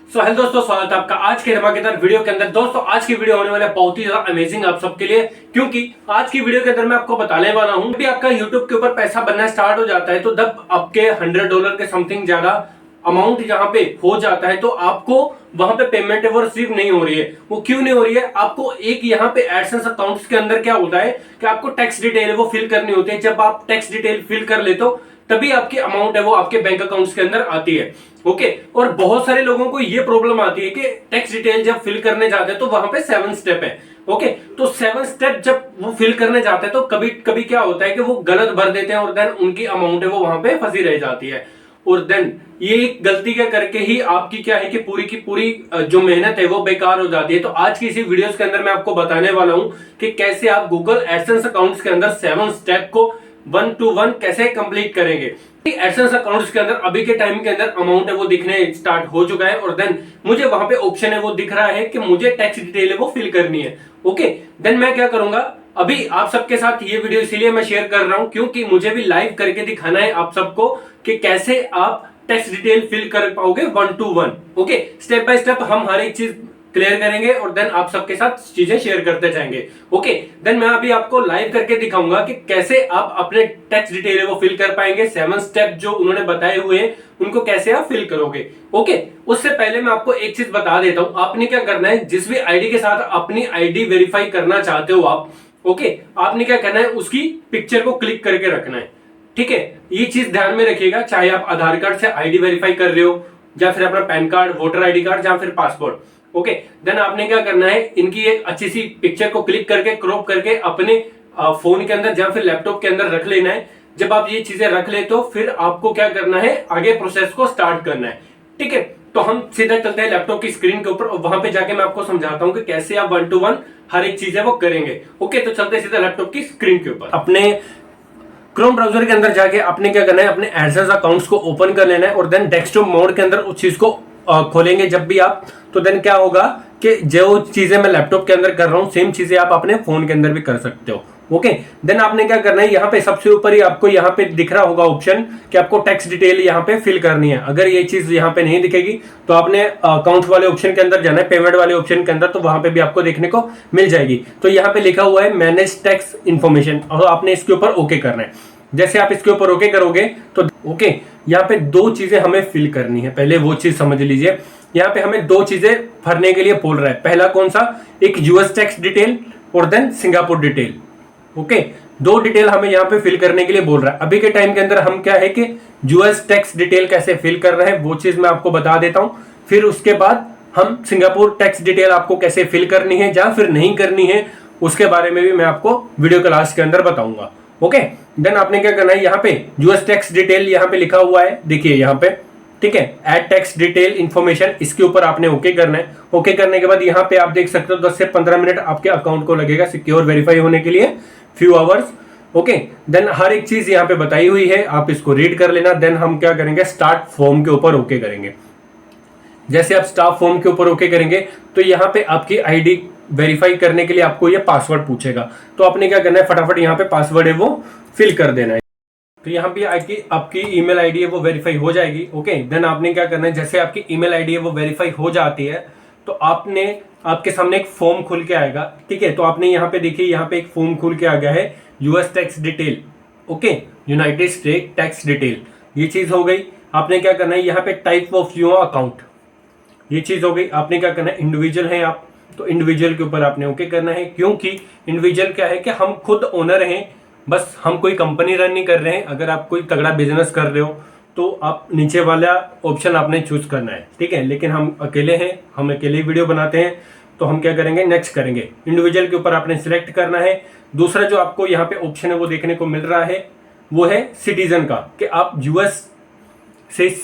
Hello दोस्तों, स्वागत है आपका आज के धमाकेदार वीडियो के अंदर। दोस्तों आज की वीडियो होने वाला है बहुत ही ज्यादा अमेजिंग आप सबके लिए, क्योंकि आज की वीडियो के अंदर मैं आपको बताने वाला हूं कि आपका यूट्यूब के ऊपर पैसा बनना स्टार्ट हो जाता है तो जब आपके $100 के समथिंग ज्यादा अमाउंट जहां पे हो जाता है तो आपको वहां पे पेमेंट है वो रिसीव नहीं हो रही है। वो क्यों नहीं हो रही है? आपको एक यहाँ पे एडसेंस अकाउंट्स के अंदर क्या होता है कि आपको टैक्स डिटेल है वो फिल करनी होती है। जब आप टैक्स डिटेल फिल कर लेते हो तभी आपकी अमाउंट है वो आपके बैंक अकाउंट्स के अंदर आती है। ओके, और बहुत सारे लोगों को ये प्रॉब्लम आती है कि टैक्स डिटेल जब फिल करने जाते हैं तो वहां पे 7 स्टेप है। ओके, तो 7 स्टेप जब वो फिल करने जाते हैं तो कभी कभी क्या होता है कि वो गलत भर देते हैं और देन उनकी अमाउंट है वो वहां पे फंसी रह जाती है। और देन ये गलती क्या करके ही आपकी क्या है कि पूरी की पूरी जो मेहनत है वो बेकार हो जाती है। तो आज की इसी वीडियोस के अंदर मैं आपको बताने वाला हूं कि कैसे आप गूगल एडसेंस अकाउंट्स के अंदर 7 स्टेप को 1 to 1 कैसे कंप्लीट करेंगे। एडसेंस अकाउंट्स के अंदर अभी के टाइम के अंदर अमाउंट है वो दिखने स्टार्ट हो चुका है और देन मुझे वहां पे ऑप्शन है वो दिख रहा है कि मुझे टैक्स डिटेल है वो फिल करनी है। ओके, देन मैं क्या करूंगा, अभी आप सबके साथ ये वीडियो इसीलिए मैं शेयर कर रहा हूं क्योंकि मुझे भी लाइव करके दिखाना है आप सबको कि कैसे आप टैक्स डिटेल फिल कर पाओगे 1 to 1। Okay, step by step हम हर एक चीज क्लियर करेंगे और देन आप सबके साथ चीजें शेयर करते जाएंगे। ओके, देन मैं अभी आपको लाइव करके दिखाऊंगा कि कैसे आप अपने टैक्स डिटेल वो फिल कर पाएंगे। 7 स्टेप जो उन्होंने बताए हुए हैं उनको कैसे आप फिल करोगे। ओके, उससे पहले मैं आपको एक चीज बता देता हूं, आपने क्या करना है, जिस भी आईडी के साथ अपनी आईडी वेरीफाई करना चाहते हो आप, ओके, आपने क्या करना है, उसकी पिक्चर को क्लिक करके रखना है। ठीक है, ये चीज ध्यान में रखिएगा, चाहे आप आधार कार्ड से आईडी वेरीफाई कर रहे हो या फिर अपना pan card, voter ID card या फिर पासपोर्ट। ओके, देन आपने क्या करना है, इनकी एक अच्छी सी पिक्चर को क्लिक करके क्रॉप करके अपने फोन के अंदर या फिर लैपटॉप के अंदर रख लेना है। जब आप ये चीजें रख लेते हो फिर आपको क्या करना है, आगे प्रोसेस को स्टार्ट करना है। ठीक है, तो हम सीधा चलते हैं लैपटॉप की स्क्रीन के ऊपर और वहां पे जाके मैं आपको समझाता हूं कि कैसे आप 1 to 1 हर एक चीज है वो करेंगे। ओके, तो चलते हैं सीधा लैपटॉप की स्क्रीन के ऊपर। अपने क्रोम ब्राउजर के अंदर जाके आपने क्या करना है, अपने एडसेंस अकाउंट्स को ओपन कर लेना है और देन डेस्कटॉप मोड के अंदर उस चीज को खोलेंगे जब भी आप, तो देन क्या होगा कि जो चीजें मैं लैपटॉप के अंदर कर रहा हूं सेम चीजें आप अपने फोन के अंदर भी कर सकते हो। ओके, देन आपने क्या करना है, यहाँ पे सबसे ऊपर ही आपको यहाँ पे दिख रहा होगा ऑप्शन कि आपको टैक्स डिटेल यहाँ पे फिल करनी है। अगर ये चीज यहाँ पे नहीं दिखेगी तो आपने अकाउंट वाले ऑप्शन के अंदर जाना है, पेमेंट वाले ऑप्शन के अंदर, तो वहां पे भी आपको देखने को मिल जाएगी। तो यहाँ पे लिखा हुआ है मैनेज टैक्स इन्फॉर्मेशन और आपने इसके ऊपर ओके करना है। जैसे आप इसके ऊपर ओके करोगे तो ओके, यहाँ पे 2 चीजें हमें फिल करनी है। पहले वो चीज समझ लीजिए, यहाँ पे हमें 2 चीजें भरने के लिए बोल रहा है। पहला कौन सा, एक यूएस टैक्स डिटेल और then Singapore detail. Okay, 2 detail हमें यहाँ पे फिल करने के लिए बोल रहा है। अभी के टाइम के अंदर हम क्या है कि यूएस टैक्स डिटेल कैसे फिल कर रहे हैं वो चीज मैं आपको बता देता हूं। फिर उसके बाद हम सिंगापुर टैक्स डिटेल आपको कैसे फिल करनी है या फिर नहीं करनी है उसके बारे में भी मैं आपको वीडियो क्लास के अंदर बताऊंगा। ओके, देन आपने क्या करना है, यहाँ पे यूएस टैक्स डिटेल यहाँ पे लिखा हुआ है, देखिए यहाँ पे, ठीक है, ऐड टैक्स डिटेल इन्फॉर्मेशन, इसके ऊपर आपने ओके करना है। ओके करने के बाद यहाँ पे आप देख सकते हो 10 से 15 मिनट आपके अकाउंट को लगेगा सिक्योर वेरीफाई होने के लिए, फ्यू आवर्स। ओके, देन हर एक चीज यहाँ पे बताई हुई है, आप इसको रीड कर लेना। देन हम क्या करेंगे, स्टार्ट फॉर्म के ऊपर ओके करेंगे। जैसे आप स्टाफ फॉर्म के ऊपर ओके करेंगे तो यहाँ पे आपकी आईडी वेरीफाई करने के लिए आपको ये पासवर्ड पूछेगा, तो आपने क्या करना है, फटाफट यहाँ पे पासवर्ड है वो फिल कर देना है। तो यहाँ पे आपकी ईमेल आईडी है वो वेरीफाई हो जाएगी। ओके, देन आपने क्या करना है, जैसे आपकी ईमेल आईडी है वो वेरीफाई हो जाती है तो आपके सामने एक फॉर्म खुल के आएगा। ठीक है, तो आपने यहाँ पे देखिए, यहाँ पे एक फॉर्म खुल के आ गया है, US tax detail. Okay, United state tax detail, ये चीज हो गई। आपने क्या करना है, यहाँ पे टाइप ऑफ योर अकाउंट, ये चीज हो गई। आपने क्या करना है, इंडिविजुअल है आप तो इंडिविजुअल के ऊपर आपने ओके करना है, क्योंकि इंडिविजुअल क्या है कि हम खुद ओनर हैं, बस हम कोई कंपनी रन नहीं कर रहे हैं। अगर आप कोई तगड़ा बिजनेस कर रहे हो तो आप नीचे वाला ऑप्शन आपने चूज करना है। ठीक है, लेकिन हम अकेले हैं, हम अकेले वीडियो बनाते हैं, तो हम क्या करेंगे, नेक्स्ट करेंगे। इंडिविजुअल के ऊपर आपने सिलेक्ट करना है। दूसरा जो आपको यहाँ पे ऑप्शन है वो देखने को मिल रहा है वो है सिटीजन का, कि आप यूएस से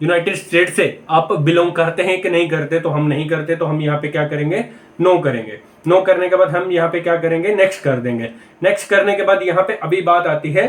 यूनाइटेड स्टेट से आप बिलोंग करते हैं कि नहीं करते। तो हम नहीं करते, तो हम यहाँ पे क्या करेंगे, नो करेंगे। नो करने के बाद हम यहाँ पे क्या करेंगे, नेक्स्ट कर देंगे। नेक्स्ट करने के बाद यहाँ पे अभी बात आती है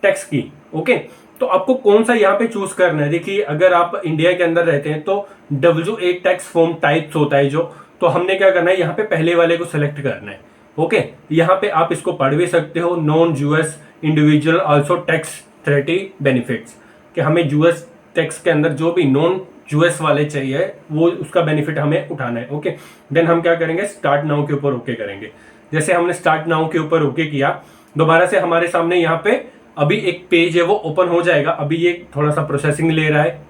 टैक्स की। ओके, तो आपको कौन सा यहाँ पे चूज करना है। देखिए, अगर आप इंडिया के अंदर रहते हैं तो W8 टैक्स फॉर्म टाइप्स होता है जो, तो हमने क्या करना है, यहाँ पे पहले वाले को सिलेक्ट करना है। ओके, यहाँ पे आप इसको पढ़ भी सकते हो, non US individual also tax 30 benefits, कि हमें यूएस टैक्स के अंदर जो भी नॉन यूएस वाले चाहिए, वो उसका बेनिफिट हमें उठाना है। ओके, देन हम क्या करेंगे, स्टार्ट नाउ के ऊपर ओके करेंगे। जैसे हमने स्टार्ट नाउ के ऊपर ओके किया, दोबारा से हमारे सामने यहाँ पे अभी एक पेज है वो ओपन हो जाएगा। अभी ये थोड़ा सा प्रोसेसिंग ले रहा है,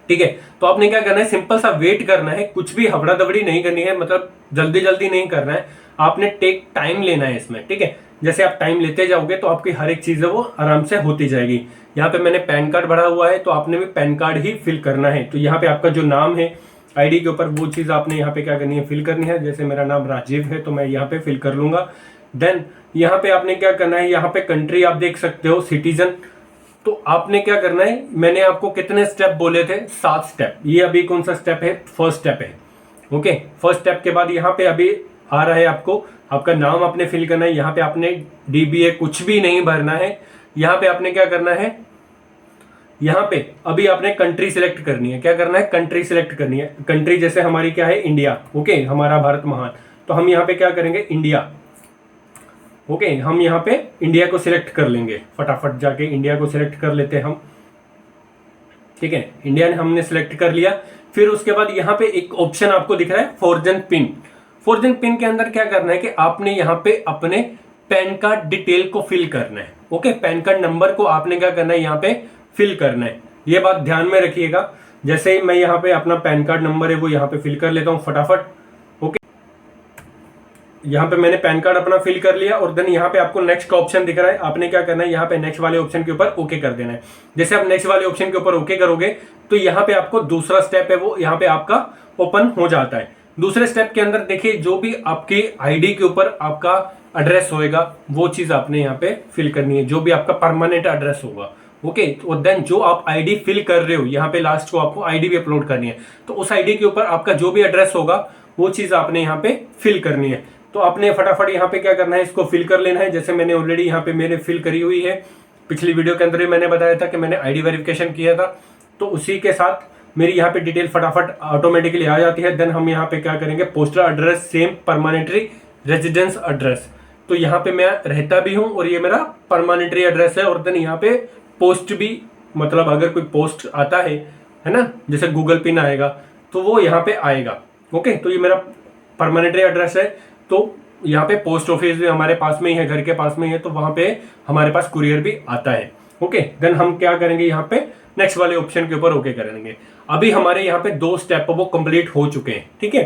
ठीक है। तो आपने क्या करना है, सिंपल सा वेट करना है, कुछ भी हबड़ा दबड़ी नहीं करनी है, मतलब जल्दी जल्दी नहीं करना है, आपने टेक टाइम लेना है इसमें, ठीक है। जैसे आप टाइम लेते जाओगे तो आपकी हर एक चीज है वो आराम से होती जाएगी। यहाँ पे मैंने पैन कार्ड भरा हुआ है, तो आपने भी पैन कार्ड ही फिल करना है। तो यहाँ पे आपका जो नाम है आईडी के ऊपर, वो चीज आपने यहाँ पे क्या करनी है, फिल करनी है। जैसे मेरा नाम राजीव है तो मैं यहाँ पे फिल कर लूंगा। देन यहाँ पे आपने क्या करना है, यहाँ पे कंट्री आप देख सकते हो सिटीजन। तो आपने क्या करना है, मैंने आपको कितने स्टेप बोले थे, 7 स्टेप। ये अभी कौन सा स्टेप है, फर्स्ट स्टेप है। ओके, फर्स्ट स्टेप के बाद यहाँ पे अभी आ रहा है आपको, आपका नाम आपने फिल करना है। यहाँ पे आपने डीबीए कुछ भी नहीं भरना है। यहाँ पे आपने क्या करना है, यहाँ पे अभी आपने कंट्री सिलेक्ट करनी है। क्या करना है, कंट्री सिलेक्ट करनी है। कंट्री जैसे हमारी क्या है, इंडिया। ओके, हमारा भारत महान। तो हम यहाँ पे क्या करेंगे, इंडिया। ओके, हम यहाँ पे इंडिया को सिलेक्ट कर लेंगे, फटाफट जाके इंडिया को सिलेक्ट कर लेते हैं हम, ठीक है। इंडिया ने हमने सिलेक्ट कर लिया। फिर उसके बाद यहाँ पे एक ऑप्शन आपको दिख रहा है, फॉरजन पिन। फॉरजन पिन के अंदर क्या करना है कि आपने यहाँ पे अपने पैन कार्ड डिटेल को फिल करना है। ओके, पैन कार्ड नंबर को आपने क्या करना है, यहाँ पे फिल करना है। ये बात ध्यान में रखिएगा। जैसे ही मैं यहाँ पे अपना पैन कार्ड नंबर है वो यहाँ पे फिल कर लेता हूँ फटाफट। ओके, यहाँ पे मैंने पैन कार्ड अपना फिल कर लिया, और देन यहाँ पे आपको नेक्स्ट का ऑप्शन दिख रहा है। आपने क्या करना है, यहाँ पे नेक्स्ट वाले ऑप्शन के ऊपर ओके कर देना है। जैसे आप नेक्स्ट वाले ऑप्शन के ऊपर ओके करोगे तो यहाँ पे आपको दूसरा स्टेप है वो यहाँ पे आपका ओपन हो जाता है। दूसरे स्टेप के अंदर देखिए, जो भी आपकी आईडी के ऊपर आपका एड्रेस होएगा वो चीज आपने यहाँ पे फिल करनी है, जो भी आपका परमानेंट एड्रेस होगा। ओके, तो देन जो आप आईडी फिल कर रहे हो, यहाँ पे लास्ट को आपको आईडी भी अपलोड करनी है। तो उस आईडी के ऊपर आपका जो भी एड्रेस होगा वो चीज आपने यहाँ पे फिल करनी है। तो आपने फटाफट यहाँ पे क्या करना है, इसको फिल कर लेना है। जैसे मैंने ऑलरेडी यहाँ पे मैंने फिल करी हुई है। पिछली वीडियो के अंदर ही मैंने बताया था कि मैंने आईडी वेरिफिकेशन किया था, तो उसी के साथ मेरी यहाँ पे डिटेल फटाफट ऑटोमेटिकली आ जाती है। देन हम यहाँ पे क्या करेंगे, postal address same, permanently residence address. तो यहाँ पे मैं रहता भी हूँ और ये मेरा परमानेंटरी एड्रेस है। और देन यहाँ पे पोस्ट भी, मतलब अगर कोई पोस्ट आता है ना, जैसे गूगल पिन आएगा तो वो यहाँ पे आएगा। ओके, तो ये मेरा परमानेंटरी एड्रेस है। तो यहाँ पे पोस्ट ऑफिस भी हमारे पास में ही है, घर के पास में ही है, तो वहां पे हमारे पास कुरियर भी आता है। ओके, देन हम क्या करेंगे, यहाँ पे नेक्स्ट वाले ऑप्शन के ऊपर ओके करेंगे। अभी हमारे यहाँ पे 2 स्टेप वो कंप्लीट हो चुके हैं, ठीक है।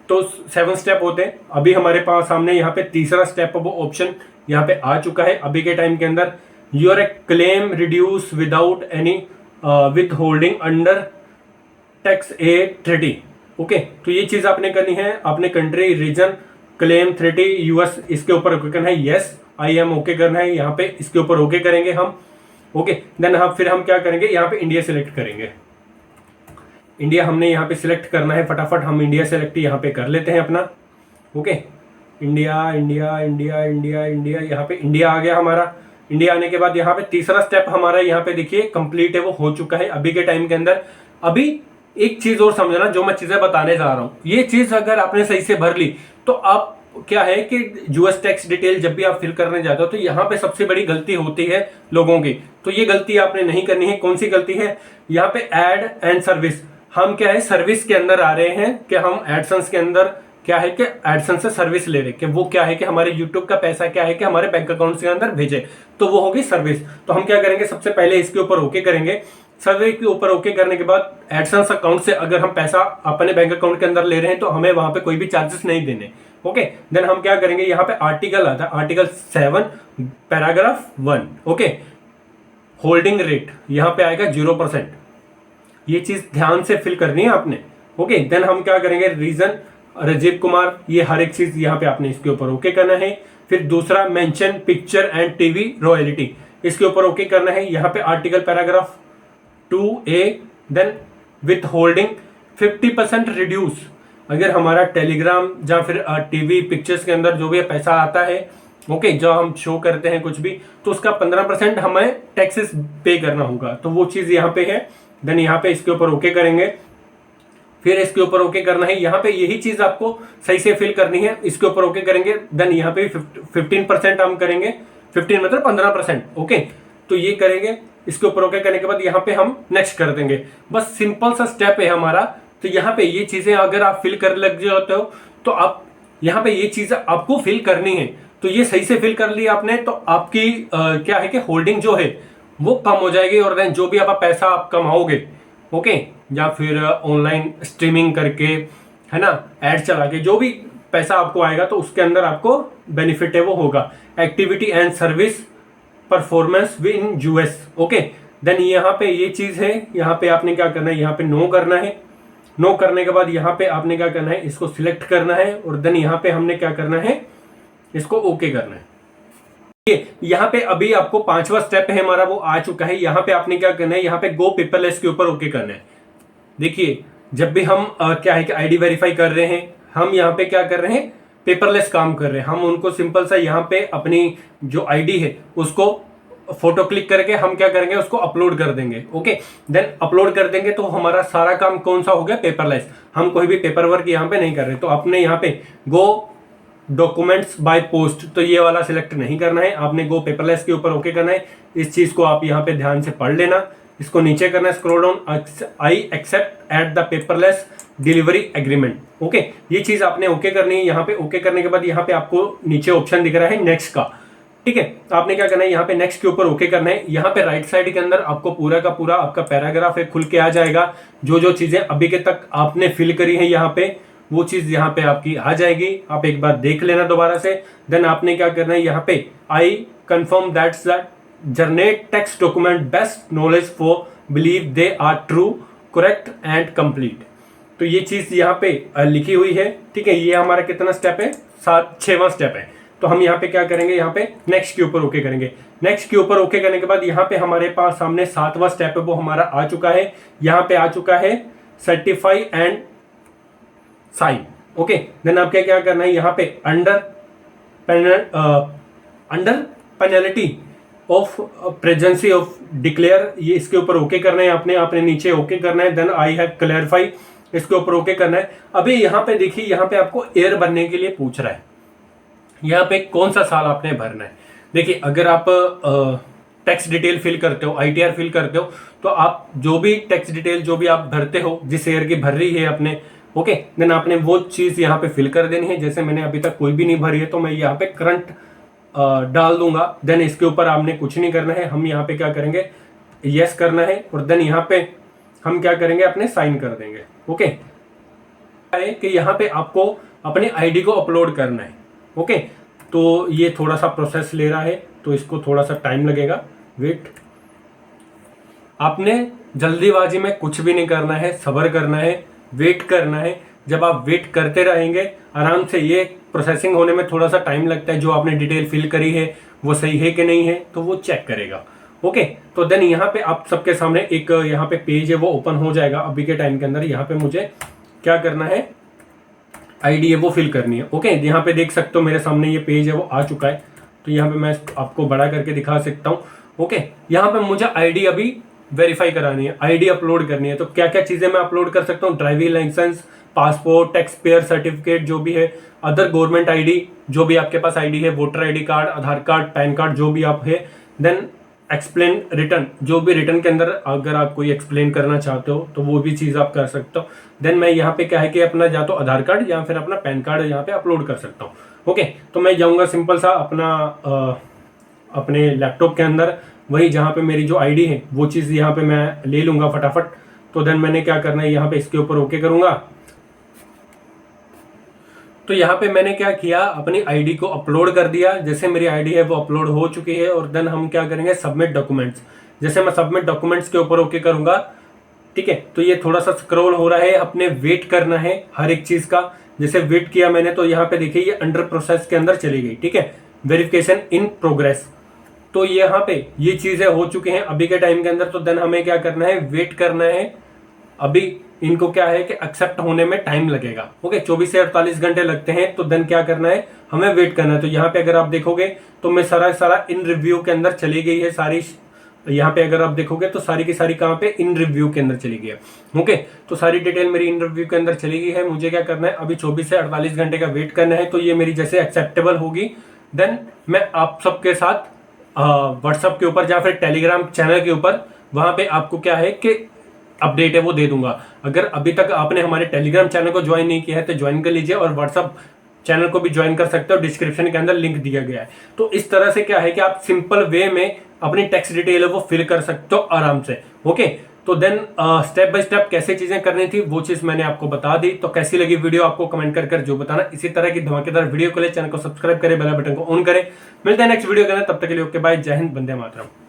तो 7 स्टेप होते हैं। अभी हमारे पास सामने यहाँ पे तीसरा स्टेप वो ऑप्शन यहाँ पे आ चुका है अभी के टाइम के अंदर। Your A claim reduce without any with holding under tax A30। Okay, तो ये चीज आपने करनी है। आपने कंट्री, रीजन, क्लेम 30 यूएस, इसके ऊपर ओके करना है। यस आई एम ओके करना है, यहाँ पे इसके ऊपर ओके करेंगे हम। ओके, देन फिर हम क्या करेंगे, यहाँ पे इंडिया सिलेक्ट करेंगे। इंडिया हमने यहाँ पे सिलेक्ट करना है, फटाफट हम इंडिया सिलेक्ट यहाँ पे कर लेते हैं अपना। Okay, India India India India India, यहाँ पे इंडिया आ गया हमारा। इंडिया आने के बाद यहाँ पे तीसरा स्टेप हमारा यहाँ पे देखिए कंप्लीट है, वो हो चुका है अभी के टाइम के अंदर। अभी एक चीज और समझना, जो मैं चीजें बताने जा रहा हूँ, ये चीज अगर आपने सही से भर ली तो आप क्या है कि यूएस टैक्स डिटेल जब भी आप फिल करने जाते हो तो यहाँ पे सबसे बड़ी गलती होती है लोगों की। तो ये गलती आपने नहीं करनी है। कौन सी गलती है, यहाँ पे एड एंड सर्विस। हम क्या है, सर्विस के अंदर आ रहे हैं कि हम एडसेंस के अंदर क्या है कि एडसेंस से सर्विस ले रहे, कि वो क्या है कि हमारे यूट्यूब का पैसा क्या है कि हमारे बैंक अकाउंट के अंदर भेजे, तो वो होगी सर्विस। तो हम क्या करेंगे, सबसे पहले इसके ऊपर ओके करेंगे। सर्विस के ऊपर ओके करने के बाद एडसेंस अकाउंट से अगर हम पैसा अपने बैंक अकाउंट के अंदर ले रहे हैं तो हमें वहां पे कोई भी चार्जेस नहीं देने। ओके, देन हम क्या करेंगे, यहाँ पे आर्टिकल आता है, article 7 paragraph 1। Okay, holding rate यहाँ पे आएगा 0%। ये चीज ध्यान से फिल करनी है आपने। ओके, देन हम क्या करेंगे, रीजन राजीव कुमार, ये हर एक चीज यहाँ पे आपने इसके ऊपर ओके करना है। फिर दूसरा mention picture and TV royalty, इसके ऊपर ओके करना है। यहाँ पे article paragraph 2A, then withholding 50% reduce. अगर हमारा टेलीग्राम या फिर टीवी पिक्चर्स के अंदर जो भी पैसा आता है, ओके, जो हम शो करते हैं कुछ भी, तो उसका 15% हमें टैक्सेस पे करना होगा। तो वो चीज यहाँ पे है। देन यहाँ पे इसके ऊपर ओके करेंगे। फिर इसके ऊपर ओके करना है। यहाँ पे यही चीज आपको सही से फिल करनी है। इसके ऊपर ओके करेंगे। देन यहाँ पे 15% हम करेंगे, 15 मतलब 15%। ओके, तो ये करेंगे। इसके ऊपर ओके करने के बाद यहाँ पे हम नेक्स्ट कर देंगे। बस सिंपल सा स्टेप है हमारा। तो यहाँ पे ये चीजें अगर आप फिल कर लग जाते हो तो आप यहाँ पे ये चीजें आपको फिल करनी है। तो ये सही से फिल कर लिया आपने तो आपकी क्या है कि होल्डिंग जो है वो कम हो जाएगी, और देन जो भी आप पैसा आप कमाओगे, ओके, या फिर ऑनलाइन स्ट्रीमिंग करके, है ना, एड चला के जो भी पैसा आपको आएगा तो उसके अंदर आपको बेनिफिट है वो होगा। Activity and service performance in US, okay. Then यहाँ पे ये चीज है, यहाँ पे आपने क्या करना है, यहाँ पे नो करना है। नो करने के बाद यहाँ पे आपने क्या करना है, इसको सिलेक्ट करना है, और देन यहाँ पे हमने क्या करना है, इसको ओके करना है। यहाँ पे अभी आपको 5वां स्टेप है हमारा वो आ चुका है। यहाँ पे आपने क्या करना है, यहाँ पे गो पेपरलेस के ऊपर ओके करना है। देखिए जब भी हम क्या है कि आईडी वेरीफाई कर रहे हैं, हम यहाँ पे क्या कर रहे हैं, पेपरलेस काम कर रहे हैं। हम उनको सिंपल सा यहाँ पे अपनी जो आईडी है उसको फोटो क्लिक करके हम क्या करेंगे, उसको अपलोड कर देंगे, ओके। देन अपलोड कर देंगे तो हमारा सारा काम कौन सा हो गया, पेपरलेस। हम कोई भी पेपर वर्क यहाँ पे नहीं कर रहे। तो आपने यहाँ पे गो डॉक्यूमेंट्स बाय पोस्ट, तो ये वाला सिलेक्ट नहीं करना है, आपने गो पेपरलेस के ऊपर ओके करना है। इस चीज को आप यहाँ पे ध्यान से पढ़ लेना। इसको नीचे करना है, scroll down, I accept at the paperless delivery agreement, okay. ये चीज आपने ओके करनी है। यहाँ पे ओके करने के बाद यहाँ पे आपको नीचे ऑप्शन दिख रहा है नेक्स्ट का, ठीक है। आपने क्या करना है, यहाँ पे नेक्स्ट के ऊपर ओके करना है। यहाँ पे राइट साइड के अंदर आपको पूरा का पूरा आपका पैराग्राफ है खुल के आ जाएगा। जो जो चीजें अभी के तक आपने फिल करी है यहाँ पे, वो चीज यहाँ पे आपकी आ जाएगी। आप एक बार देख लेना दोबारा से। देन आपने क्या करना है, यहाँ पे I confirm that's that generate text document best knowledge for believe they are true correct and complete. तो ये चीज यहाँ पे लिखी हुई है, ठीक है। ये हमारा कितना स्टेप है, 6वां स्टेप है। तो हम यहाँ पे क्या करेंगे, यहाँ पे नेक्स्ट के ऊपर ओके करेंगे। नेक्स्ट के ऊपर ओके करने के बाद यहाँ पे हमारे पास सामने 7वां स्टेप है वो हमारा आ चुका है। यहाँ पे आ चुका है certify and sign, okay. Then आपके क्या करना है, यहाँ पे under penalty of presence of declare, ये इसके ऊपर ओके करना है आपने। आपने नीचे ओके करना है। देन आई हैव क्लैरिफाई, इसके ऊपर ओके करना है। अभी यहाँ पे देखिए, यहाँ पे आपको एयर भरने के लिए पूछ रहा है। यहाँ पे कौन सा साल आपने भरना है। देखिए अगर आप टैक्स डिटेल फिल करते हो, आईटीआर फिल करते हो, तो आप जो भी टैक्स डिटेल जो भी आप भरते हो, जिस ईयर की भर रही है अपने, ओके, देन आपने वो चीज यहाँ पे फिल कर देनी है। जैसे मैंने अभी तक कोई भी नहीं भरी है तो मैं यहाँ पे करंट डाल दूंगा। देन इसके ऊपर आपने कुछ नहीं करना है। हम यहाँ पे क्या करेंगे, यस करना है, और देन यहाँ पे हम क्या करेंगे, अपने साइन कर देंगे, ओके। कि यहाँ पे आपको अपनी आईडी को अपलोड करना है, ओके। तो ये थोड़ा सा प्रोसेस ले रहा है तो इसको थोड़ा सा टाइम लगेगा, वेट। आपने जल्दीबाजी में कुछ भी नहीं करना है, सब्र करना है, वेट करना है। जब आप वेट करते रहेंगे आराम से, ये प्रोसेसिंग होने में थोड़ा सा टाइम लगता है। जो आपने डिटेल फिल करी है वो सही है कि नहीं है तो वो चेक करेगा, ओके। तो देन यहाँ पे आप सबके सामने एक यहाँ पे पेज है वो ओपन हो जाएगा अभी के टाइम के अंदर। यहाँ पे मुझे क्या करना है, आईडी है वो फिल करनी है, ओके। यहाँ पे देख सकते हो मेरे सामने ये पेज है वो आ चुका है। तो यहाँ पे मैं आपको बड़ा करके दिखा सकता हूँ, ओके। यहाँ पे मुझे आईडी अभी वेरीफाई करानी है, आईडी अपलोड करनी है। तो क्या क्या चीजें मैं अपलोड कर सकता हूँ, driving licence, passport, tax payer certificate जो भी है, अदर गवर्नमेंट आईडी जो भी आपके पास आईडी है, voter ID card, Aadhaar card, PAN card जो भी आप है। देन एक्सप्लेन रिटर्न, जो भी रिटर्न के अंदर अगर आप कोई एक्सप्लेन करना चाहते हो तो वो भी चीज़ आप कर सकते हो। देन मैं यहाँ पे क्या है कि अपना या तो आधार कार्ड या फिर अपना पैन कार्ड यहाँ पे अपलोड कर सकता हूँ, ओके। तो मैं जाऊँगा सिंपल सा अपना अपने लैपटॉप के अंदर, वही जहाँ पे मेरी जो आईडी है वो चीज़ यहाँ पे मैं ले लूँगा फटाफट। तो देन मैंने क्या करना है, यहाँ पे इसके ऊपर ओके करूँगा। तो यहाँ पे मैंने क्या किया, अपनी आईडी को अपलोड कर दिया। जैसे मेरी आईडी है वो अपलोड हो चुकी है, और देन हम क्या करेंगे, सबमिट डॉक्यूमेंट्स। जैसे मैं सबमिट डॉक्यूमेंट्स के ऊपर ओके करूँगा, ठीक है। तो ये थोड़ा सा स्क्रॉल हो रहा है, अपने वेट करना है हर एक चीज़ का। जैसे वेट किया मैंने तो यहाँ पे देखिए ये अंडर प्रोसेस के अंदर चली गई, ठीक है, वेरिफिकेशन इन प्रोग्रेस। तो यहाँ पे ये चीज़ें हो चुकी हैं अभी के टाइम के अंदर। तो देन हमें क्या करना है, वेट करना है। अभी इनको क्या है कि एक्सेप्ट होने में टाइम लगेगा, ओके, 24 से 48 घंटे लगते हैं। तो देन क्या करना है, हमें वेट करना है। तो यहाँ पे अगर आप देखोगे तो मैं सारा इन रिव्यू के अंदर चली गई है सारी। यहाँ पे अगर आप देखोगे तो सारी की सारी कहाँ पे, इन रिव्यू के अंदर चली गई है, ओके। तो सारी डिटेल मेरी इन रिव्यू के अंदर चली गई है। मुझे क्या करना है, अभी 24 से 48 घंटे का वेट करना है। तो ये मेरी जैसे एक्सेप्टेबल होगी, देन मैं आप सबके साथ व्हाट्सएप के ऊपर या फिर टेलीग्राम चैनल के ऊपर, वहां पे आपको क्या है कि अपडेट है वो दे दूंगा। अगर अभी तक आपने हमारे टेलीग्राम चैनल को ज्वाइन नहीं किया है तो ज्वाइन कर लीजिए, और व्हाट्सएप चैनल को भी ज्वाइन कर सकते हो, डिस्क्रिप्शन के अंदर लिंक दिया गया है। तो इस तरह से क्या है कि आप सिंपल वे में अपनी टैक्स डिटेल है वो फिल कर सकते हो आराम से। ओके, तो देन स्टेप बाय स्टेप कैसे चीजें करनी थी वो चीज मैंने आपको बता दी। तो कैसी लगी वीडियो आपको कमेंट कर जो बताना। इसी तरह की धमाकेदार वीडियो के लिए चैनल को सब्सक्राइब करें, बेल बटन को ऑन करें। मिलते हैं नेक्स्ट वीडियो के अंदर, तब तक के लिए ओके बाय, जय हिंद, वंदे मातरम।